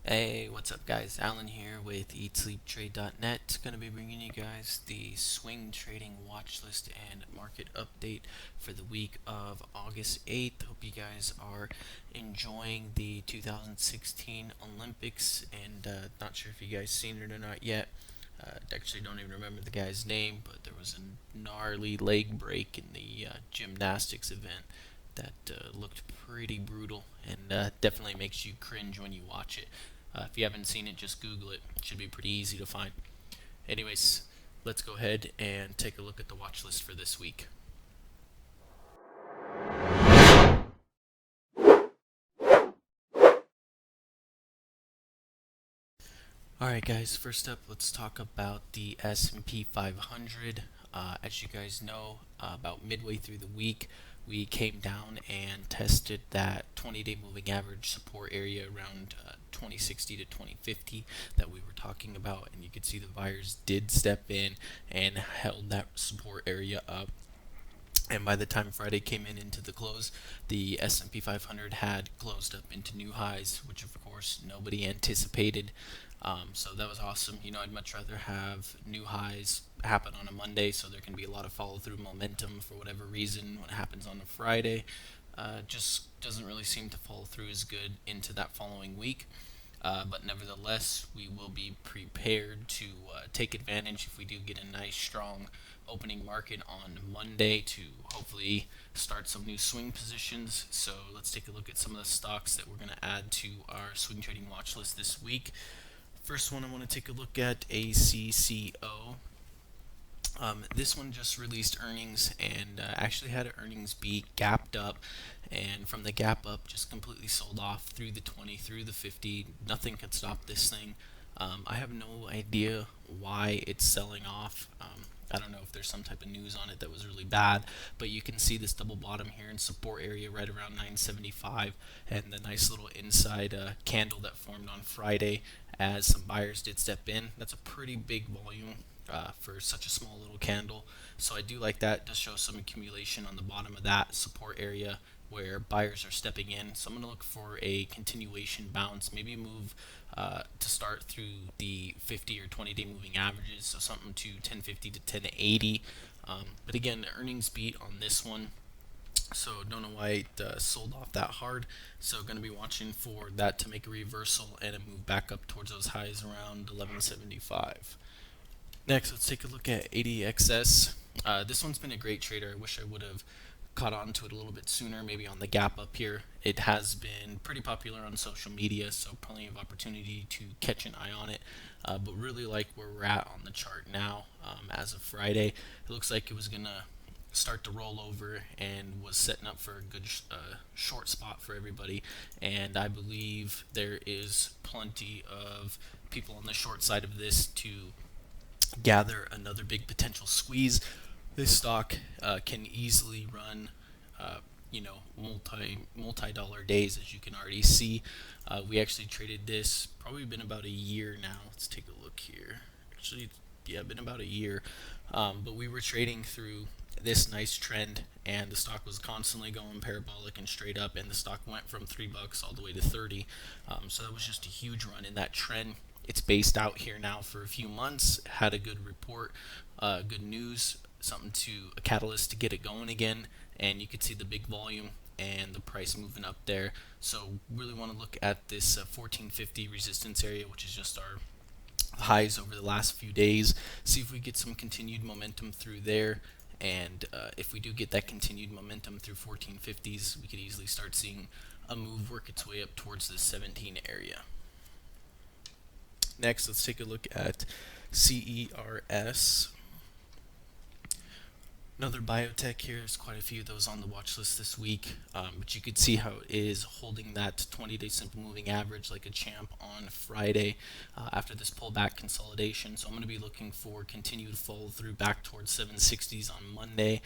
Hey, what's up, guys? Alan here with EatSleepTrade.net. Going to be bringing you guys the swing trading watch list and market update for the week of August 8th. Hope you guys are enjoying the 2016 Olympics, and not sure if you guys seen it or not yet. Actually, don't even remember the guy's name, but there was a gnarly leg break in the gymnastics event that looked pretty brutal and definitely makes you cringe when you watch it. If you haven't seen it, just Google it. It should be pretty easy to find. Anyways, let's go ahead and take a look at the watch list for this week. Alright guys, first up let's talk about the S&P 500. As you guys know, about midway through the week, we came down and tested that 20-day moving average support area around 2060 to 2050 that we were talking about, and you could see the buyers did step in and held that support area up. And by the time Friday came in into the close, the S&P 500 had closed up into new highs, which of course nobody anticipated. So that was awesome. I'd much rather have new highs happen on a Monday, so there can be a lot of follow-through momentum for whatever reason. When it happens on a Friday, just doesn't really seem to follow through as good into that following week. But nevertheless, we will be prepared to take advantage if we do get a nice, strong opening market on Monday to hopefully start some new swing positions. So let's take a look at some of the stocks that we're going to add to our swing trading watch list this week. First one I want to take a look at, ACCO. This one just released earnings and actually had earnings be gapped up, and from the gap up just completely sold off through the 20, through the 50. Nothing could stop this thing. I have no idea why it's selling off. I don't know if there's some type of news on it that was really bad, but you can see this double bottom here in support area right around 975, and the nice little inside candle that formed on Friday as some buyers did step in. That's a pretty big volume for such a small little candle. So I do like that. It does show some accumulation on the bottom of that support area where buyers are stepping in. So I'm going to look for a continuation bounce, maybe a move to start through the 50 or 20-day moving averages, so something to 1050 to 1080. But again, the earnings beat on this one, so don't know why it sold off that hard. So going to be watching for that to make a reversal and a move back up towards those highs around 1175. Next, let's take a look at ADXS. This one's been a great trader. I wish I would have caught on to it a little bit sooner, maybe on the gap up here. It has been pretty popular on social media, so plenty of opportunity to catch an eye on it. But really like where we're at on the chart now. As of Friday, it looks like it was going to start to roll over and was setting up for a good short spot for everybody. And I believe there is plenty of people on the short side of this to gather another big potential squeeze. This stock can easily run, multi-dollar days, as you can already see. We actually traded this, probably been about a year now. Let's take a look here. Actually, yeah, been about a year. But we were trading through this nice trend, and the stock was constantly going parabolic and straight up, and the stock went from $3 all the way to 30. So that was just a huge run in that trend. It's based out here now for a few months. Had a good report, good news, something to a catalyst to get it going again, and you could see the big volume and the price moving up there. So really want to look at this 1450 resistance area, which is just our highs over the last few days. See if we get some continued momentum through there. And if we do get that continued momentum through 1450s, we could easily start seeing a move work its way up towards the 17 area. Next, let's take a look at CERS. Another biotech here. There's quite a few of those on the watch list this week, but you could see how it is holding that 20-day simple moving average like a champ on Friday after this pullback consolidation. So I'm going to be looking for continued follow through back towards 760s on Monday.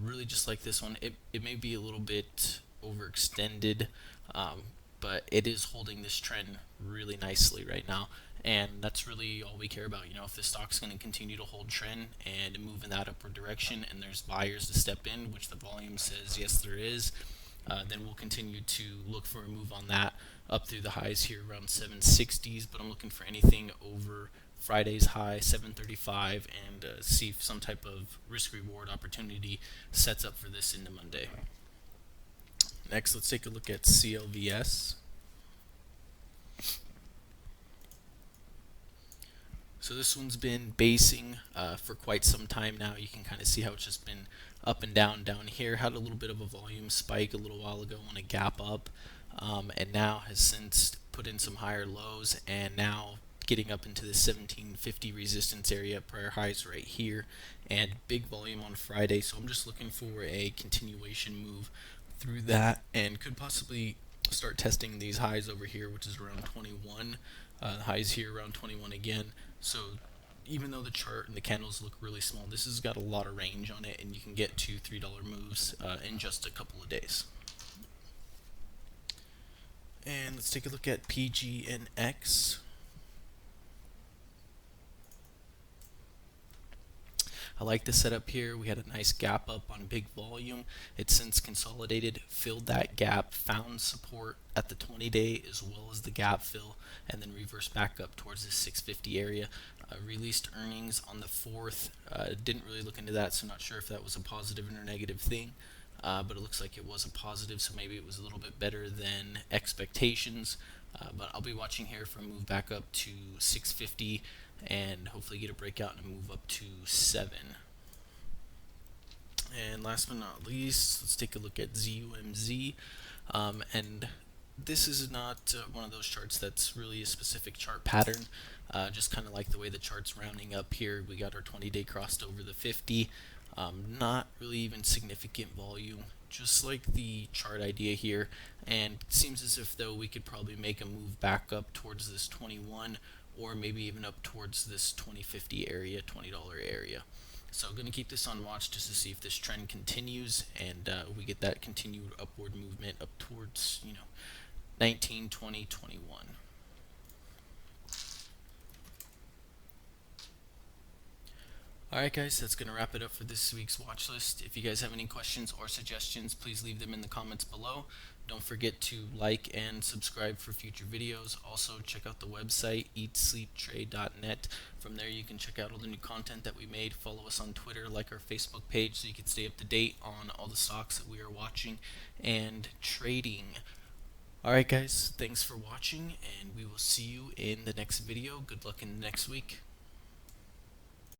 Really just like this one, it may be a little bit overextended, but it is holding this trend really nicely right now. And that's really all we care about. If the stock's going to continue to hold trend and move in that upward direction, and there's buyers to step in, which the volume says yes there is, then we'll continue to look for a move on that up through the highs here around 760s, but I'm looking for anything over Friday's high 735 and see if some type of risk reward opportunity sets up for this into Monday. Next, let's take a look at CLVS. So this one's been basing for quite some time now. You can kind of see how it's just been up and down here. Had a little bit of a volume spike a little while ago on a gap up, and now has since put in some higher lows, and now getting up into the 1750 resistance area, prior highs right here, and big volume on Friday. So I'm just looking for a continuation move through that, and could possibly start testing these highs over here, which is around 21. Highs here around 21 again. So even though the chart and the candles look really small, this has got a lot of range on it, and you can get to $3 moves in just a couple of days. And let's take a look at PGNX. I like the setup here. We had a nice gap up on big volume. It's since consolidated, filled that gap, found support at the 20-day as well as the gap fill, and then reversed back up towards the 650 area. Released earnings on the 4th. Didn't really look into that, so not sure if that was a positive or negative thing. But it looks like it was a positive, so maybe it was a little bit better than expectations. But I'll be watching here for a move back up to 650 and hopefully get a breakout and a move up to 7. And last but not least, let's take a look at ZUMZ. And this is not one of those charts that's really a specific chart pattern. Just kind of like the way the chart's rounding up here. We got our 20-day crossed over the 50. Not really even significant volume, just like the chart idea here, and it seems as if though we could probably make a move back up towards this 21 or maybe even up towards this 2050 area, $20 area. So I'm going to keep this on watch just to see if this trend continues and we get that continued upward movement up towards 19, 20, 21. Alright guys, that's going to wrap it up for this week's watch list. If you guys have any questions or suggestions, please leave them in the comments below. Don't forget to like and subscribe for future videos. Also check out the website eatsleeptrade.net. From there you can check out all the new content that we made. Follow us on Twitter, like our Facebook page so you can stay up to date on all the stocks that we are watching and trading. Alright guys, thanks for watching and we will see you in the next video. Good luck in the next week.